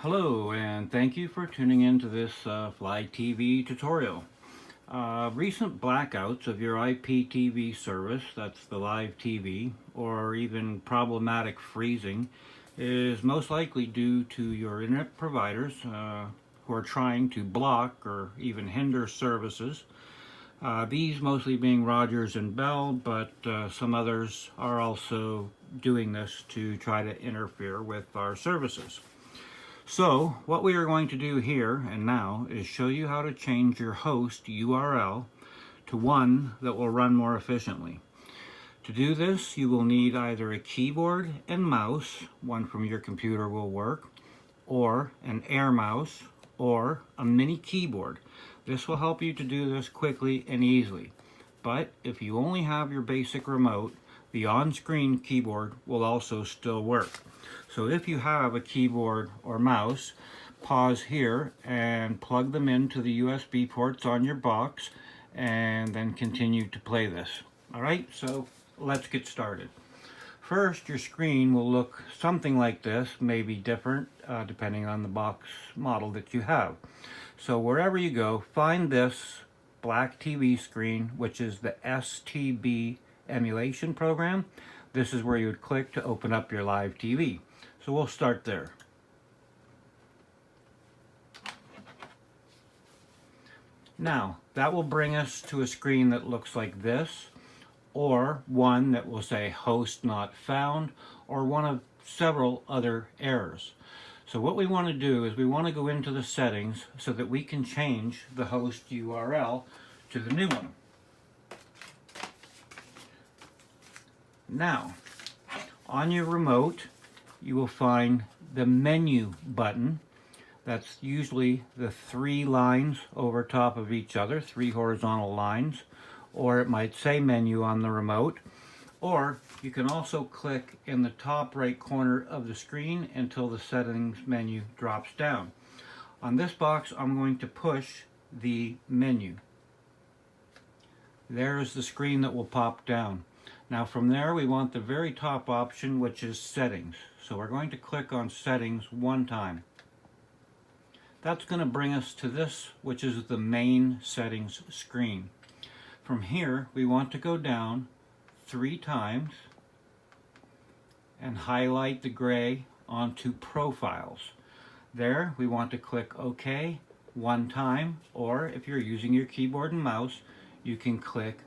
Hello, and thank you for tuning in to this Fly TV tutorial. Recent blackouts of your IPTV service, that's the live TV, or even problematic freezing, is most likely due to your internet providers who are trying to block or even hinder services. These mostly being Rogers and Bell, but some others are also doing this to try to interfere with our services. So what we are going to do here and now is show you how to change your host URL to one that will run more efficiently. To do this, you will need either a keyboard and mouse, one from your computer will work, or an Air mouse, or a mini keyboard. This will help you to do this quickly and easily. But if you only have your basic remote, the on-screen keyboard will also still work. So if you have a keyboard or mouse, pause here and plug them into the USB ports on your box and then continue to play this. Alright, so let's get started. First, your screen will look something like this, maybe different depending on the box model that you have. So wherever you go, find this black TV screen, which is the STB emulation program. This is where you would click to open up your live TV. So we'll start there. Now, that will bring us to a screen that looks like this, or one that will say host not found, or one of several other errors. So what we want to do is we want to go into the settings so that we can change the host URL to the new one. Now, on your remote, you will find the menu button. That's usually the three lines over top of each other, three horizontal lines, or it might say menu on the remote. Or you can also click in the top right corner of the screen until the settings menu drops down. On this box, I'm going to push the menu. There's the screen that will pop down. Now from there we want the very top option, which is settings. So we're going to click on settings one time. That's going to bring us to this, which is the main settings screen. From here we want to go down 3 times and highlight the gray onto profiles. There we want to click OK one time, or if you're using your keyboard and mouse, you can click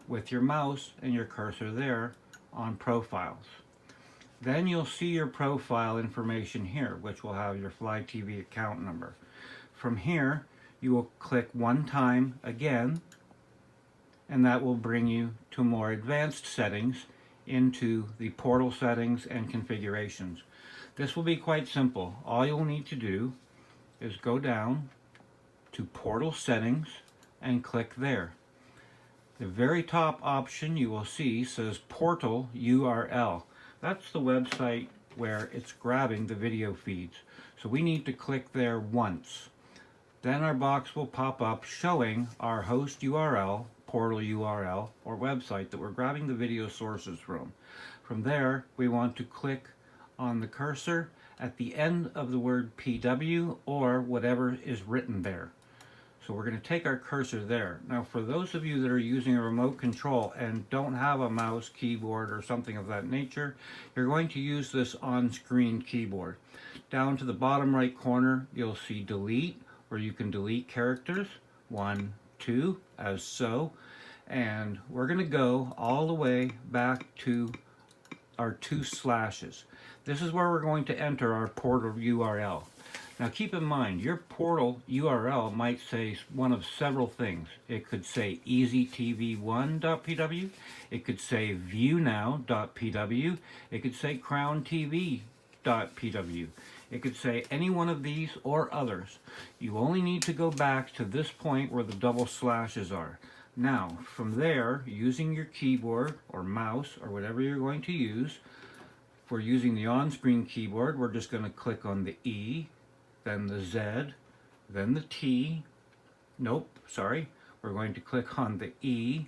with your mouse and your cursor there on profiles. Then you'll see your profile information here, which will have your Fly TV account number. From here, you will click one time again, and that will bring you to more advanced settings into the portal settings and configurations. This will be quite simple. All you'll need to do is go down to portal settings and click there. The very top option you will see says portal URL. That's the website where it's grabbing the video feeds. So we need to click there once. Then our box will pop up showing our host URL, portal URL, or website that we're grabbing the video sources from. From there, we want to click on the cursor at the end of the word PW or whatever is written there. So we're going to take our cursor there. Now for those of you that are using a remote control and don't have a mouse, keyboard, or something of that nature, you're going to use this on-screen keyboard. Down to the bottom right corner, you'll see delete, where you can delete characters, 1, 2, as so. And we're going to go all the way back to our 2 slashes. This is where we're going to enter our portal URL. Now keep in mind, your portal URL might say one of several things. It could say easytv1.pw, it could say viewnow.pw, it could say crowntv.pw, it could say any one of these or others. You only need to go back to this point where the double slashes are. Now, from there, using your keyboard or mouse or whatever you're going to use, for using the on-screen keyboard, we're just going to click on the E, then the Z, then the T. Nope, sorry. We're going to click on the E,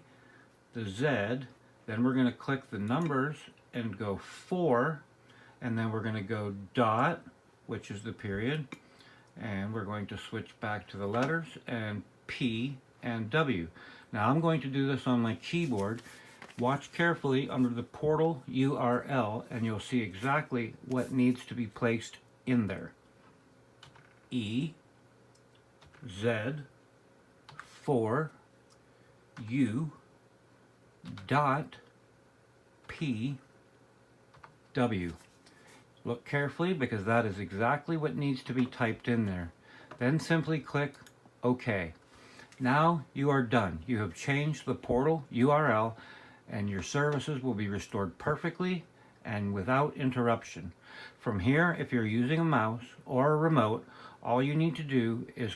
the Z, then we're going to click the numbers and go 4, and then we're going to go dot, which is the period, And we're going to switch back to the letters and P and W. Now I'm going to do this on my keyboard. Watch carefully under the portal URL and you'll see exactly what needs to be placed in there. E, Z, 4, U, dot, P, W. Look carefully because that is exactly what needs to be typed in there. Then simply click OK. Now you are done. You have changed the portal URL and your services will be restored perfectly and without interruption. From here, if you're using a mouse or a remote, all you need to do is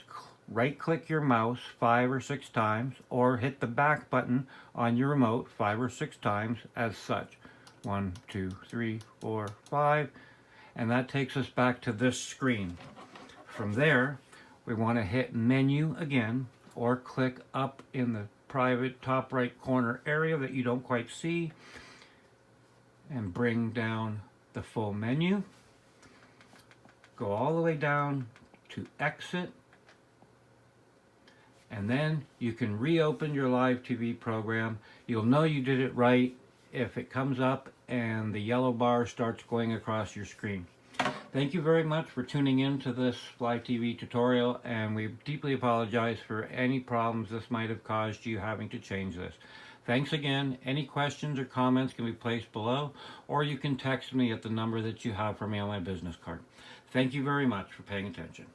right-click your mouse 5 or 6 times or hit the back button on your remote 5 or 6 times as such. 1, 2, 3, 4, 5. And that takes us back to this screen. From there, we want to hit menu again or click up in the private top right corner area that you don't quite see and bring down the full menu. Go all the way down to exit, and then you can reopen your live TV program. You'll know you did it right if it comes up and the yellow bar starts going across your screen. Thank you very much for tuning in to this live TV tutorial, and we deeply apologize for any problems this might have caused you having to change this. Thanks again. Any questions or comments can be placed below, or you can text me at the number that you have for me on my business card. Thank you very much for paying attention.